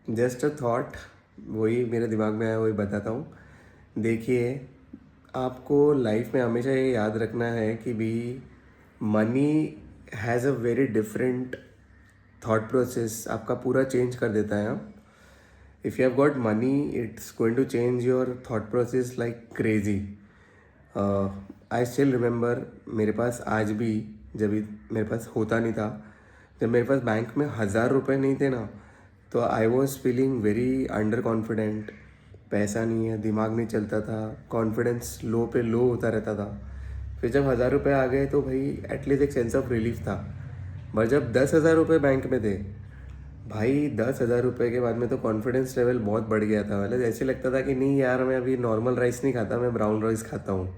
Just a thought, वही मेरे दिमाग में आया वही बताता हूँ। देखिए, आपको लाइफ में हमेशा ये याद रखना है कि भी money has a very different thought process, आपका पूरा चेंज कर देता है। If you have got money, it's going to change your thought process like crazy. I still remember, मेरे पास आज भी, जब भी मेरे पास होता नहीं था, जब मेरे पास बैंक में 1,000 रुपये नहीं थे ना, तो I was feeling very under confident. पैसा नहीं है, दिमाग नहीं चलता था, कॉन्फिडेंस लो पे लो होता रहता था। फिर जब 1,000 रुपये आ गए तो भाई एटलीस्ट एक सेंस ऑफ रिलीफ था। पर जब 10,000 रुपये बैंक में थे, भाई 10,000 रुपये के बाद में तो कॉन्फिडेंस लेवल बहुत बढ़ गया था। मतलब ऐसे लगता था कि नहीं यार, मैं अभी नॉर्मल राइस नहीं खाता, मैं ब्राउन राइस खाता हूँ,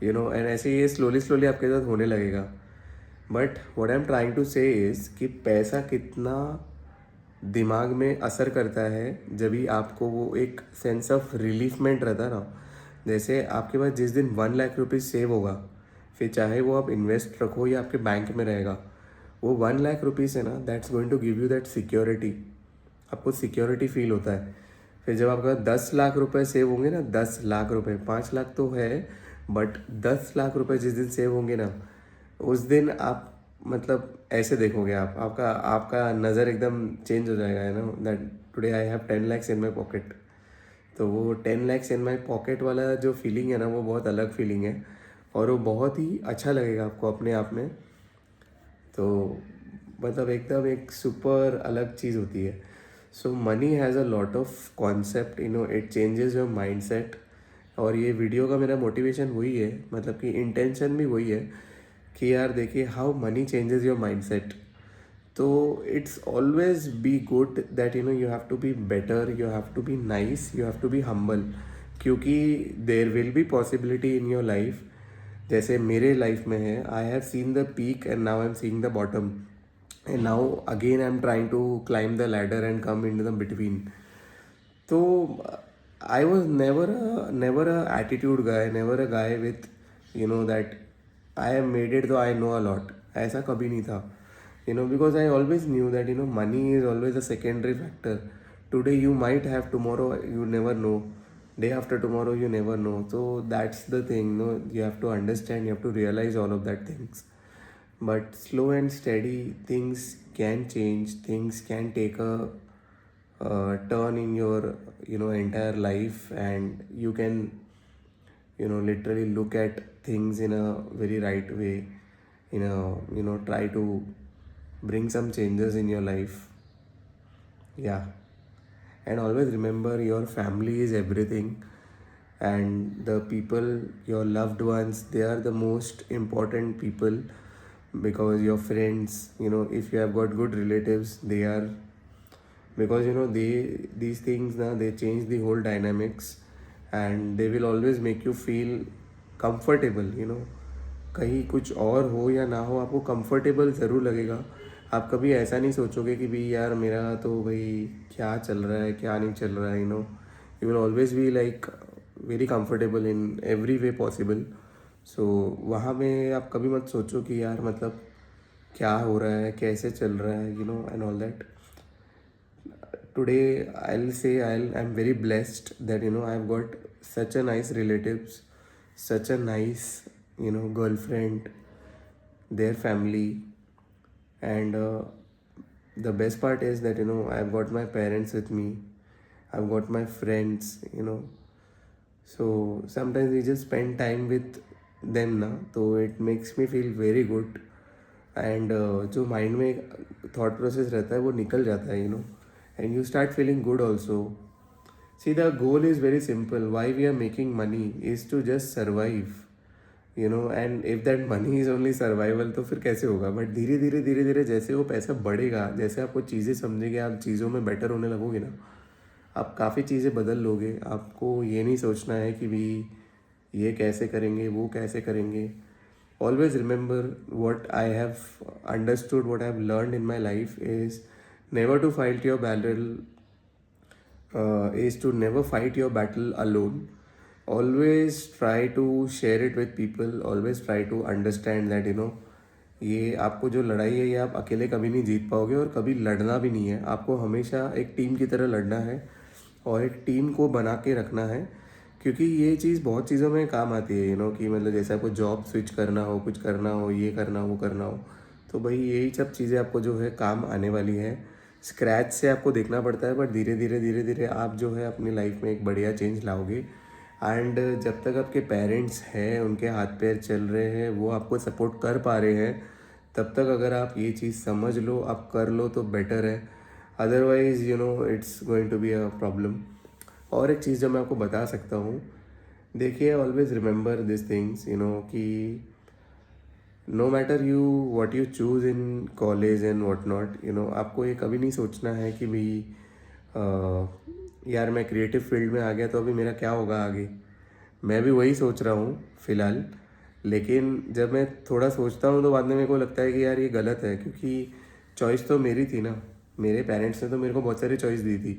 एंड ऐसे ये स्लोली स्लोली आपके साथ होने लगेगा। But what I am trying to say is कि पैसा कितना दिमाग में असर करता है जब भी आपको वो एक सेंस ऑफ रिलीफमेंट रहता है ना। जैसे आपके पास जिस दिन 1 लाख रुपीज़ सेव होगा, फिर चाहे वो आप इन्वेस्ट रखो या आपके बैंक में रहेगा, वो 1 लाख रुपीज़ है ना, that's going to give you that security. आपको सिक्योरिटी फील होता है। फिर जब आपका 10 लाख रुपए सेव होंगे ना, 10 लाख रुपए, 5 लाख तो है, बट 10 लाख रुपए जिस दिन सेव होंगे ना, उस दिन आप मतलब ऐसे देखोगे, आप आपका आपका नज़र एकदम चेंज हो जाएगा, है ना, that today I have 10 lakhs in my pocket. तो वो 10 lakhs इन माई पॉकेट वाला जो फीलिंग है ना, वो बहुत अलग फीलिंग है, और वो बहुत ही अच्छा लगेगा आपको अपने आप में। तो मतलब एकदम एक सुपर अलग चीज़ होती है। So money has a lot of concept, it changes your mind set. और ये वीडियो का मेरा मोटिवेशन वही है, मतलब कि इंटेंशन भी वही है कि यार देखिए how money changes your mind set. तो it's always be good that you have to be better, you have to be nice, you have to be humble, क्योंकि there will be possibility in your life. जैसे मेरे life में है, I have seen the peak and now I am seeing the bottom, and now again I am trying to climb the ladder and come in the between. तो I was never a attitude guy, never a guy with that I have made it, तो I know a lot, ऐसा कभी नहीं था। Because I always knew that money is always a secondary factor. Today you might have, tomorrow you never know, day after tomorrow you never know. So that's the thing, no, you have to understand, you have to realize all of that things. But slow and steady things can change, things can take a turn in your entire life, and you can literally look at things in a very right way, try to bring some changes in your life. Yeah. And always remember, your family is everything, and the people, your loved ones, they are the most important people. Because your friends, if you have got good relatives, they are, because these things now, they change the whole dynamics, and they will always make you feel comfortable. कहीं कुछ और हो या ना हो, आपको comfortable ज़रूर लगेगा। आप कभी ऐसा नहीं सोचोगे कि भाई यार मेरा तो भाई क्या चल रहा है, क्या नहीं चल रहा है। You will always be like very comfortable in every way possible. So वहाँ में आप कभी मत सोचो कि यार मतलब क्या हो रहा है, कैसे चल रहा है, and all that. Today I'll say I'm very blessed that I've got such a nice relatives, such a nice girlfriend, their family, and the best part is that I've got my parents with me, I've got my friends. So sometimes we just spend time with them ना, तो it makes me feel very good. And जो mind में thought process रहता है वो निकल जाता है, and you start feeling good also. See the goal is very simple, why we are making money is to just survive, and if that money is only survival तो फिर कैसे होगा। बट धीरे धीरे जैसे वो पैसा बढ़ेगा, जैसे आपको चीज़ें समझेंगे, आप चीज़ों में बेटर होने लगोगे ना, आप काफ़ी चीज़ें बदल लोगे। आपको ये नहीं सोचना है कि भी ये कैसे करेंगे, वो कैसे करेंगे। Always remember, what I have understood, what I have learned in my life is never to fight your battle, is to never fight your battle alone. Always try to share it with people. Always try to understand that ये आपको जो लड़ाई है ये आप अकेले कभी नहीं जीत पाओगे और कभी लड़ना भी नहीं है। आपको हमेशा एक टीम की तरह लड़ना है और एक टीम को बना के रखना है, क्योंकि ये चीज़ बहुत चीज़ों में काम आती है, कि मतलब जैसे आपको जॉब स्विच करना हो, कुछ करना हो, ये करना हो, वो करना हो, तो भाई यही सब चीज़ें आपको जो है काम आने वाली है। स्क्रैच से आपको देखना पड़ता है, बट धीरे धीरे धीरे धीरे आप जो है अपनी लाइफ में एक बढ़िया चेंज लाओगे। एंड जब तक आपके पेरेंट्स हैं, उनके हाथ पैर चल रहे हैं, वो आपको सपोर्ट कर पा रहे हैं, तब तक अगर आप ये चीज़ समझ लो, आप कर लो तो बेटर है। Otherwise it's going to be a problem. और एक चीज़ जो मैं आपको बता सकता हूँ, देखिए ऑलवेज रिमेंबर दिस थिंग्स, कि no matter you what you choose in college and what not, आपको ये कभी नहीं सोचना है कि भाई यार मैं क्रिएटिव फील्ड में आ गया तो अभी मेरा क्या होगा आगे। मैं भी वही सोच रहा हूँ फ़िलहाल, लेकिन जब मैं थोड़ा सोचता हूँ तो बाद में मेरे को लगता है कि यार ये गलत है, क्योंकि चॉइस तो मेरी थी ना। मेरे पेरेंट्स ने तो मेरे को बहुत सारी चॉइस दी थी,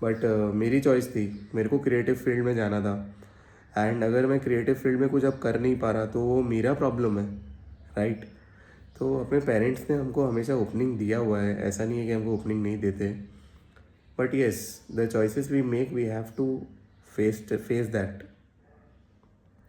बट मेरी चॉइस थी, मेरे को क्रिएटिव फील्ड में जाना था। एंड अगर मैं क्रिएटिव फील्ड में कुछ अब कर नहीं पा रहा तो वो मेरा प्रॉब्लम है, राइट। तो अपने पेरेंट्स ने हमको हमेशा ओपनिंग दिया हुआ है, ऐसा नहीं है कि हमको ओपनिंग नहीं देते, but yes the choices we make we have to face that.